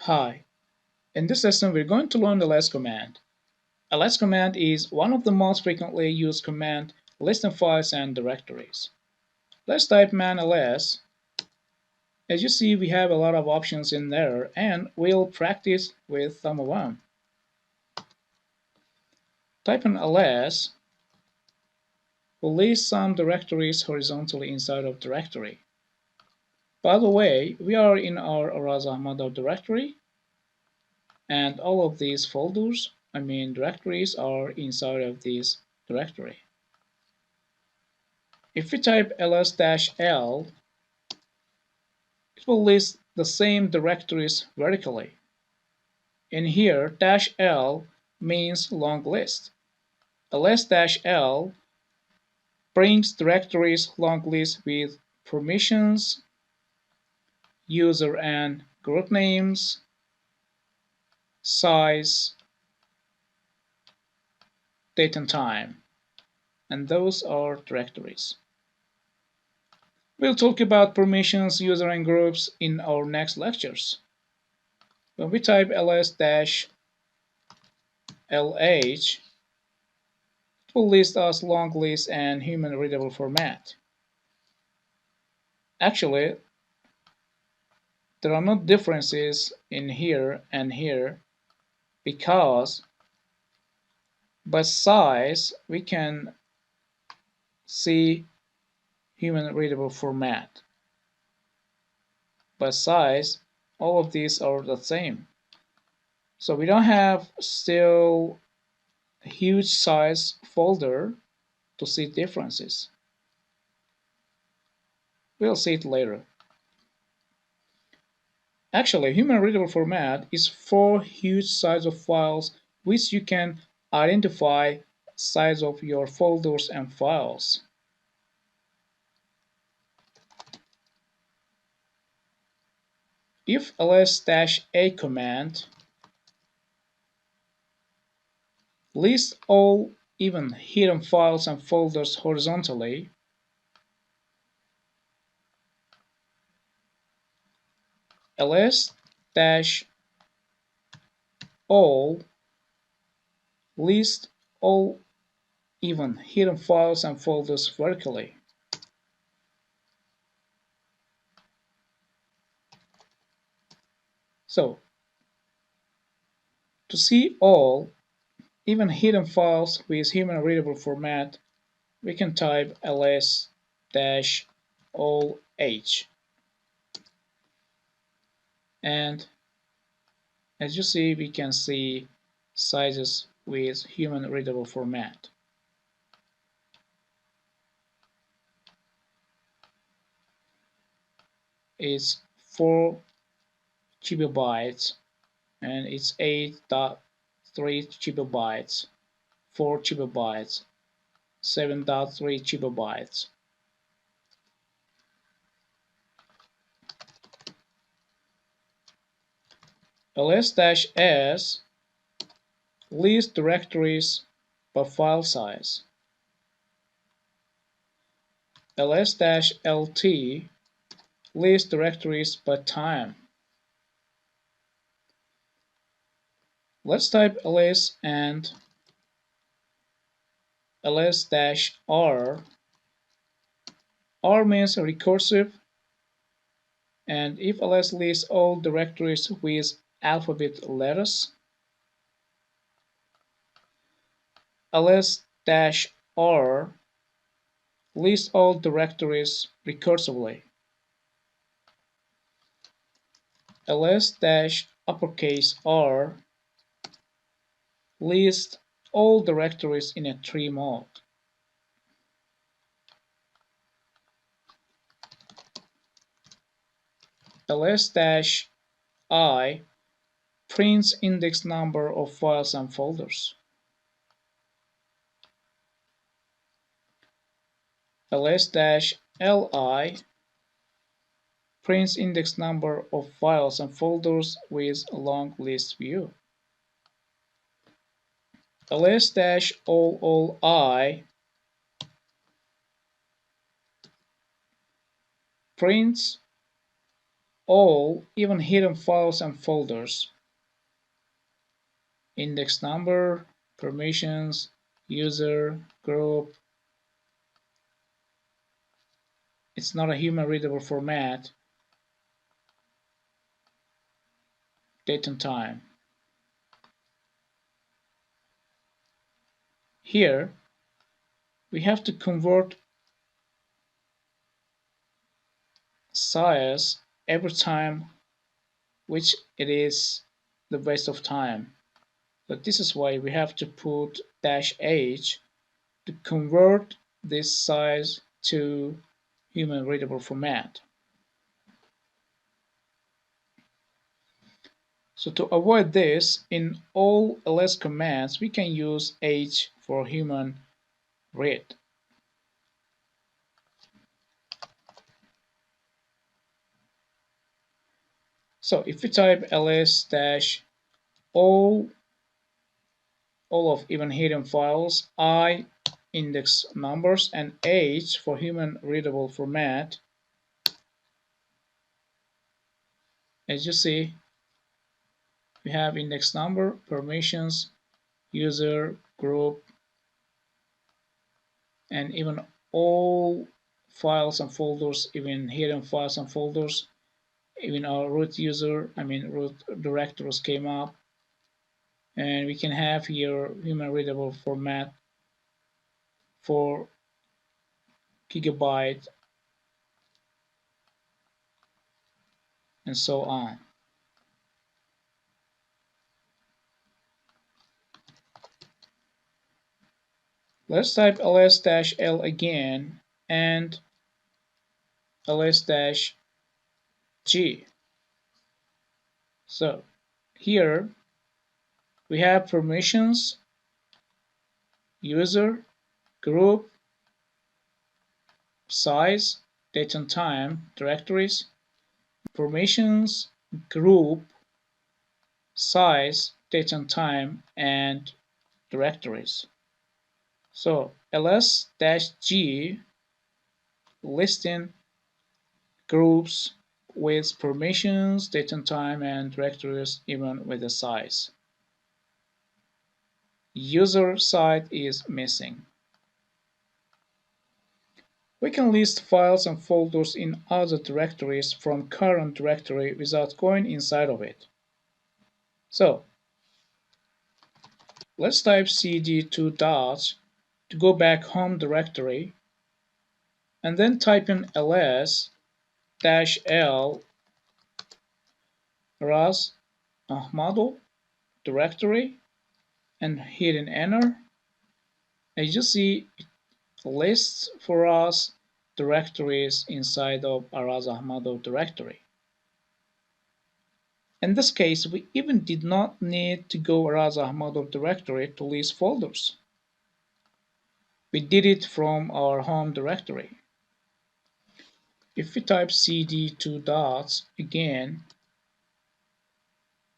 Hi, in this lesson we're going to learn the ls command. Ls command is one of the most frequently used command listing files and directories. Let's type man ls. As you see, we have a lot of options in there and we'll practice with some of them. Type in ls will list some directories horizontally inside of directory. By the way, we are in our Araz Ahmadov directory and all of these folders, directories, are inside of this directory. If we type ls-l, it will list the same directories vertically. In here, -l means long list. ls-l brings directories long list with permissions, user and group names, size, date and time, and those are directories. We'll talk about permissions, user and groups in our next lectures. When we type ls-lh, it will list us long list and human readable format. Actually, there are no differences in here and here because by size we can see human readable format. By size, all of these are the same. So we don't have still a huge size folder to see differences. We'll see it later. Actually, human readable format is 4 huge size of files which you can identify size of your folders and files. If ls-a command lists all even hidden files and folders horizontally, ls-all lists all even hidden files and folders vertically. So, to see all even hidden files with human readable format, we can type ls-all h. And as you see, we can see sizes with human readable format. It's 4 gigabytes and it's 8.3 gigabytes, 4 gigabytes, 7.3 gigabytes. ls-s lists directories by file size. ls-lt lists directories by time. Let's type ls and ls-r. R means recursive, and if ls lists all directories with alphabet letters, ls-r lists all directories recursively. ls-uppercase r lists all directories in a tree mode. ls-i prints index number of files and folders. ls-li prints index number of files and folders with a long list view. ls-all prints all, even hidden files and folders. Index number, permissions, user, group. It's not a human readable format. Date and time. Here, we have to convert size every time which it is the waste of time. So this is why we have to put -h to convert this size to human readable format. So to avoid this, in all ls commands we can use h for human read. So if we type ls-all of even hidden files, I index numbers, and h for human readable format, as you see, we have index number, permissions, user, group, and even all files and folders, even hidden files and folders, even our root root directories came up, and we can have here human readable format for gigabyte and so on. Let's type ls-l again and ls-g. So here we have permissions, user, group, size, date and time, directories, permissions, group, size, date and time, and directories. So ls-g listing groups with permissions, date and time, and directories even with the size. User side is missing. We can list files and folders in other directories from current directory without going inside of it. So let's type cd two dots to go back home directory, and then type in ls-l ras ahmado directory and hit an enter. As you see, it lists for us directories inside of Araz Ahmado directory. In this case, we even did not need to go Araz Ahmado directory to list folders. We did it from our home directory. If we type cd two dots again,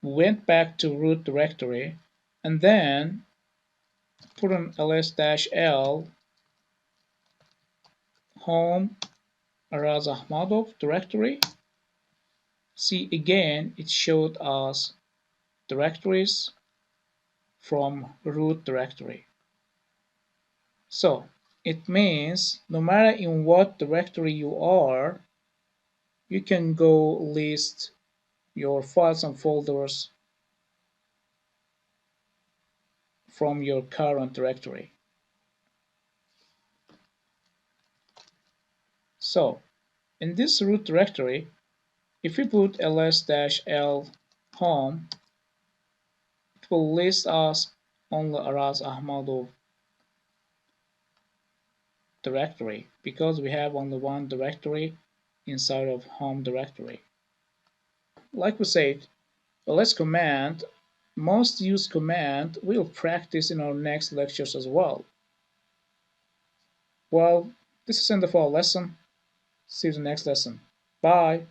we went back to root directory and then put on ls-l home Araz Ahmadov directory. See again, it showed us directories from root directory. So it means no matter in what directory you are, you can go list your files and folders from your current directory. So in this root directory, if we put ls-l home, it will list us only Araz Ahmadov directory because we have only one directory inside of home directory. Like we said, the ls command, most used command, we'll practice in our next lectures as well. Well, this is the end of our lesson. See you in the next lesson. Bye.